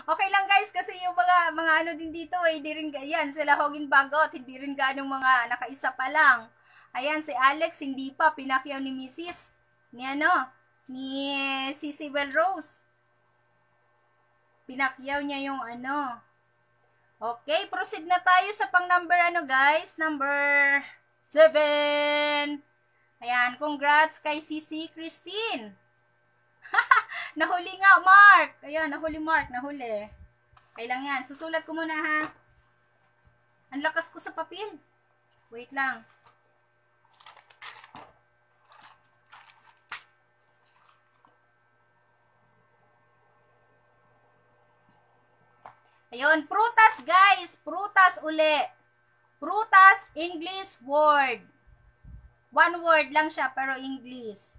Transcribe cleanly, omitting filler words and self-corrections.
Okay lang guys, kasi yung mga ano din dito eh, hindi rin yan, sila Hogin Bagot, hindi rin ganong mga nakaisa pa lang. Ayan, si Alex, hindi pa, pinakyaw ni Mrs. Ni ano, ni Sisibel Rose. Pinakyaw niya yung ano. Okay, proceed na tayo sa pang number ano guys, number 7. Ayan, congrats kay Sisi Christine. Nahuli nga, Mark. Ayan, nahuli Mark, nahuli. Kailang yan. Susulat ko muna ha. Ang lakas ko sa papel. Wait lang. Ayun, prutas guys. Prutas uli. Prutas, English word. One word lang siya, pero English.